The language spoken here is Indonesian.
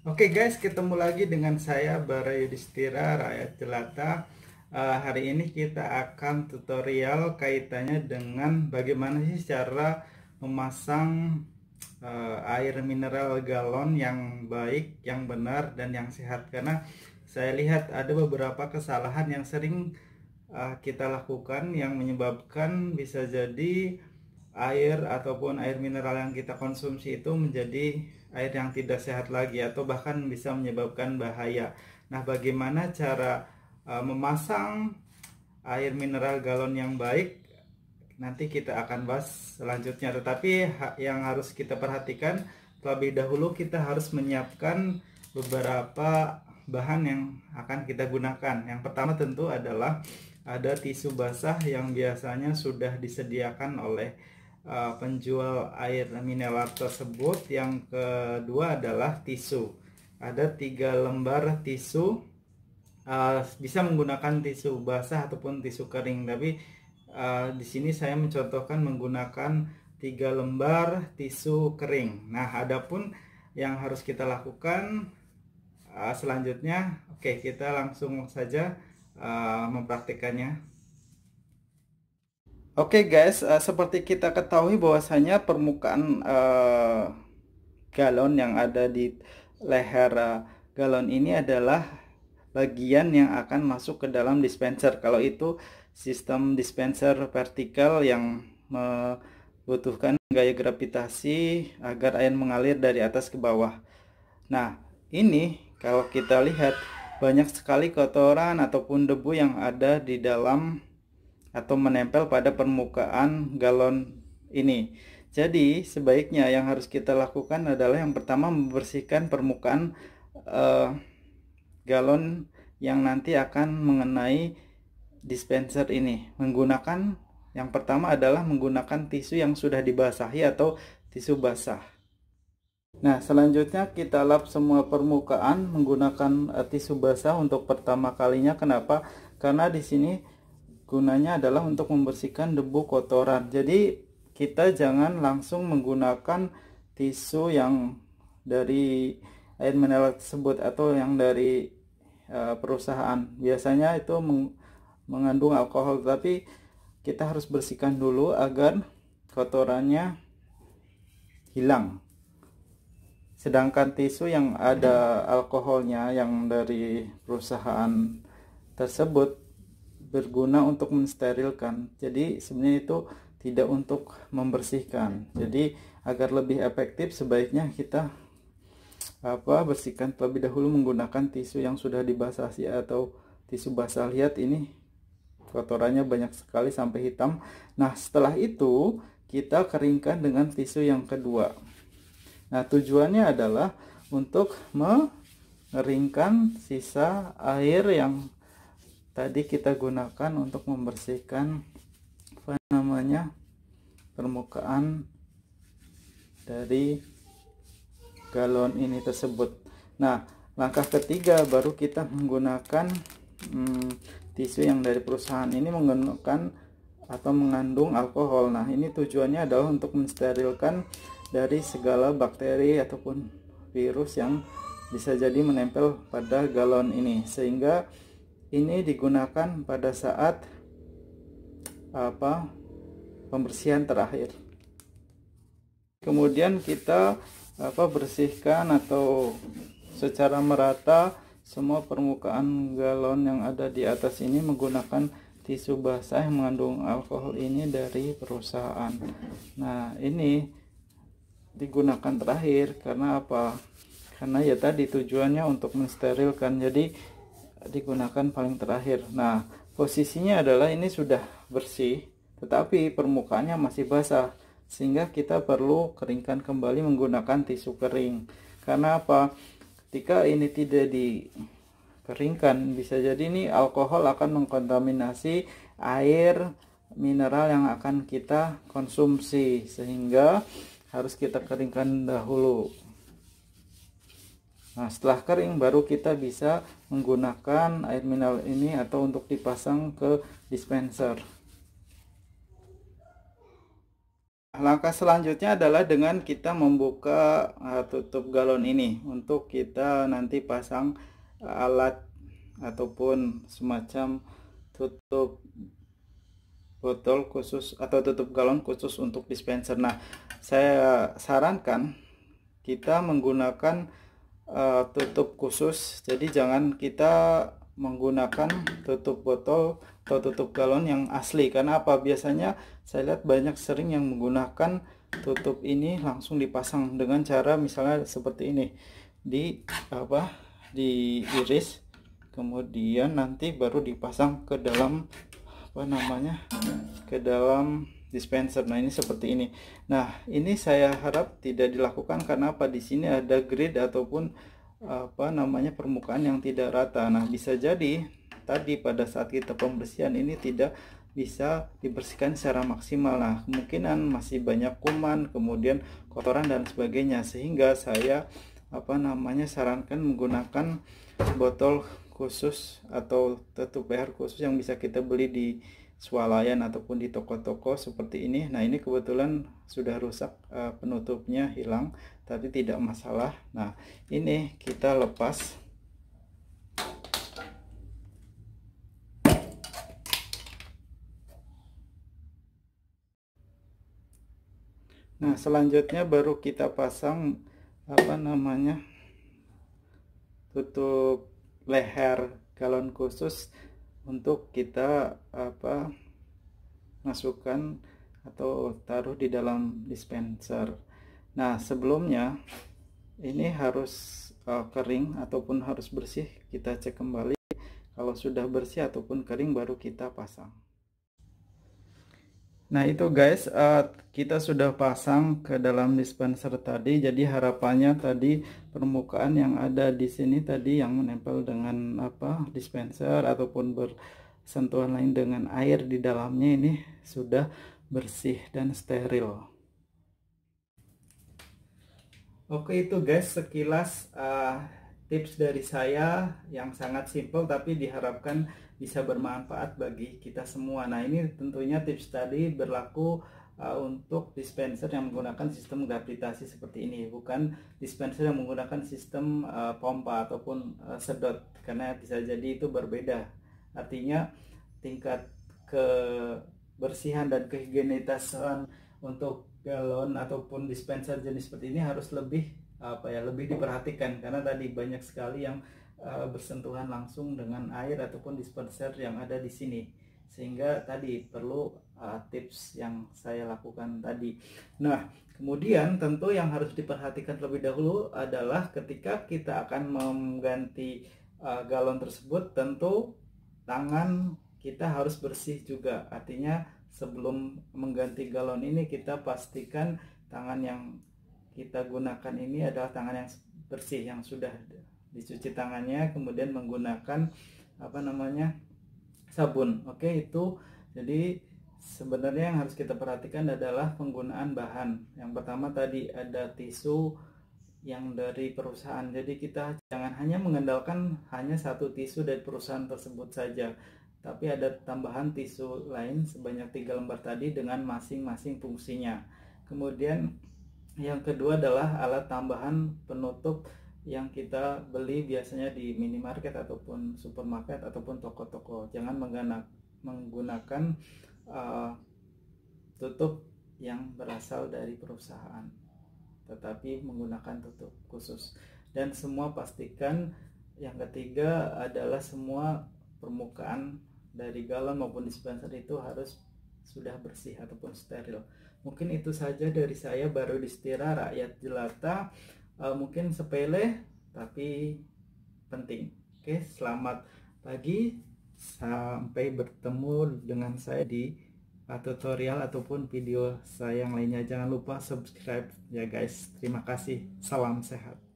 Oke guys, ketemu lagi dengan saya Bara Yudhistira Rakyat Jelata. Hari ini kita akan tutorial kaitannya dengan bagaimana sih cara memasang air mineral galon yang baik, yang benar, dan yang sehat. Karena saya lihat ada beberapa kesalahan yang sering kita lakukan yang menyebabkan bisa jadi air ataupun air mineral yang kita konsumsi itu menjadi air yang tidak sehat lagi atau bahkan bisa menyebabkan bahaya. Nah, bagaimana cara memasang air mineral galon yang baik? Nanti kita akan bahas selanjutnya. Tetapi yang harus kita perhatikan terlebih dahulu, kita harus menyiapkan beberapa bahan yang akan kita gunakan. Yang pertama tentu adalah ada tisu basah yang biasanya sudah disediakan oleh penjual air mineral tersebut. Yang kedua adalah tisu. Ada 3 lembar tisu. Bisa menggunakan tisu basah ataupun tisu kering, tapi di sini saya mencontohkan menggunakan 3 lembar tisu kering. Nah, adapun yang harus kita lakukan selanjutnya, oke, kita langsung saja mempraktikannya. Oke guys, seperti kita ketahui bahwasanya permukaan galon yang ada di leher galon ini adalah bagian yang akan masuk ke dalam dispenser. Kalau itu sistem dispenser vertikal yang membutuhkan gaya gravitasi agar air mengalir dari atas ke bawah. Nah, ini kalau kita lihat banyak sekali kotoran ataupun debu yang ada di dalam atau menempel pada permukaan galon ini. Jadi sebaiknya yang harus kita lakukan adalah yang pertama membersihkan permukaan galon yang nanti akan mengenai dispenser ini. Yang pertama adalah menggunakan tisu yang sudah dibasahi atau tisu basah. Nah, selanjutnya kita lap semua permukaan menggunakan tisu basah untuk pertama kalinya. Kenapa? Karena di sini gunanya adalah untuk membersihkan debu kotoran. Jadi kita jangan langsung menggunakan tisu yang dari air mineral tersebut atau yang dari perusahaan. Biasanya itu mengandung alkohol, tapi kita harus bersihkan dulu agar kotorannya hilang. Sedangkan tisu yang ada alkoholnya yang dari perusahaan tersebut berguna untuk mensterilkan. Jadi sebenarnya itu tidak untuk membersihkan. Jadi agar lebih efektif sebaiknya kita bersihkan terlebih dahulu menggunakan tisu yang sudah dibasahi atau tisu basah. Lihat ini kotorannya banyak sekali sampai hitam. Nah, setelah itu kita keringkan dengan tisu yang kedua. Nah, tujuannya adalah untuk mengeringkan sisa air yang tadi kita gunakan untuk membersihkan permukaan dari galon ini tersebut. Nah, langkah ketiga baru kita menggunakan tisu yang dari perusahaan ini menggunakan atau mengandung alkohol. Nah, ini tujuannya adalah untuk mensterilkan dari segala bakteri ataupun virus yang bisa jadi menempel pada galon ini, sehingga ini digunakan pada saat pembersihan terakhir. Kemudian kita bersihkan atau secara merata semua permukaan galon yang ada di atas ini menggunakan tisu basah yang mengandung alkohol ini dari perusahaan. Nah, ini digunakan terakhir karena apa? Karena ya tadi tujuannya untuk mensterilkan, jadi digunakan paling terakhir. Nah, posisinya adalah ini sudah bersih tetapi permukaannya masih basah, sehingga kita perlu keringkan kembali menggunakan tisu kering. Karena apa? Ketika ini tidak dikeringkan, bisa jadi ini alkohol akan mengkontaminasi air mineral yang akan kita konsumsi, sehingga harus kita keringkan dahulu. Nah, setelah kering baru kita bisa menggunakan air mineral ini atau untuk dipasang ke dispenser. Langkah selanjutnya adalah dengan kita membuka tutup galon ini untuk kita nanti pasang alat ataupun semacam tutup botol khusus atau tutup galon khusus untuk dispenser. Nah, saya sarankan kita menggunakan tutup khusus. Jadi jangan kita menggunakan tutup botol atau tutup galon yang asli. Karena apa? Biasanya saya lihat banyak sering yang menggunakan tutup ini langsung dipasang dengan cara misalnya seperti ini. Diiris, kemudian nanti baru dipasang ke dalam ke dalam dispenser. Nah, ini seperti ini. Nah, ini saya harap tidak dilakukan karena apa? Di sini ada grid ataupun permukaan yang tidak rata. Nah, bisa jadi tadi pada saat kita pembersihan ini tidak bisa dibersihkan secara maksimal. Nah, kemungkinan masih banyak kuman, kemudian kotoran dan sebagainya, sehingga saya sarankan menggunakan botol khusus atau tutup air khusus yang bisa kita beli di swalayan ataupun di toko-toko seperti ini. Nah, ini kebetulan sudah rusak, penutupnya hilang, tapi tidak masalah. Nah, ini kita lepas. Nah, selanjutnya baru kita pasang tutup leher galon khusus untuk kita masukkan atau taruh di dalam dispenser. Nah, sebelumnya ini harus kering ataupun harus bersih. Kita cek kembali, kalau sudah bersih ataupun kering baru kita pasang. Nah, itu guys, kita sudah pasang ke dalam dispenser tadi. Jadi harapannya tadi permukaan yang ada di sini tadi yang menempel dengan dispenser ataupun bersentuhan lain dengan air di dalamnya ini sudah bersih dan steril. Oke, itu guys sekilas tips dari saya yang sangat simple tapi diharapkan bisa bermanfaat bagi kita semua. Nah, ini tentunya tips tadi berlaku untuk dispenser yang menggunakan sistem gravitasi seperti ini, bukan dispenser yang menggunakan sistem pompa ataupun sedot, karena bisa jadi itu berbeda. Artinya tingkat kebersihan dan kehigienitasan untuk galon ataupun dispenser jenis seperti ini harus lebih diperhatikan, karena tadi banyak sekali yang bersentuhan langsung dengan air ataupun dispenser yang ada di sini, sehingga tadi perlu tips yang saya lakukan tadi. Nah, kemudian tentu yang harus diperhatikan terlebih dahulu adalah ketika kita akan mengganti galon tersebut, tentu tangan kita harus bersih juga. Artinya sebelum mengganti galon ini kita pastikan tangan yang kita gunakan ini adalah tangan yang bersih, yang sudah dicuci tangannya, kemudian menggunakan sabun. Oke, itu jadi sebenarnya yang harus kita perhatikan adalah penggunaan bahan. Yang pertama tadi ada tisu yang dari perusahaan. Jadi kita jangan hanya mengandalkan hanya satu tisu dari perusahaan tersebut saja, tapi ada tambahan tisu lain sebanyak 3 lembar tadi dengan masing-masing fungsinya. Kemudian yang kedua adalah alat tambahan penutup yang kita beli biasanya di minimarket ataupun supermarket ataupun toko-toko. Jangan menggunakan tutup yang berasal dari perusahaan, tetapi menggunakan tutup khusus. Dan semua pastikan, yang ketiga adalah semua permukaan dari galon maupun dispenser itu harus sudah bersih ataupun steril. Mungkin itu saja dari saya, Barudistira, rakyat jelata. Mungkin sepele tapi penting. Oke, selamat pagi, sampai bertemu dengan saya di tutorial ataupun video saya yang lainnya. Jangan lupa subscribe ya guys. Terima kasih, salam sehat.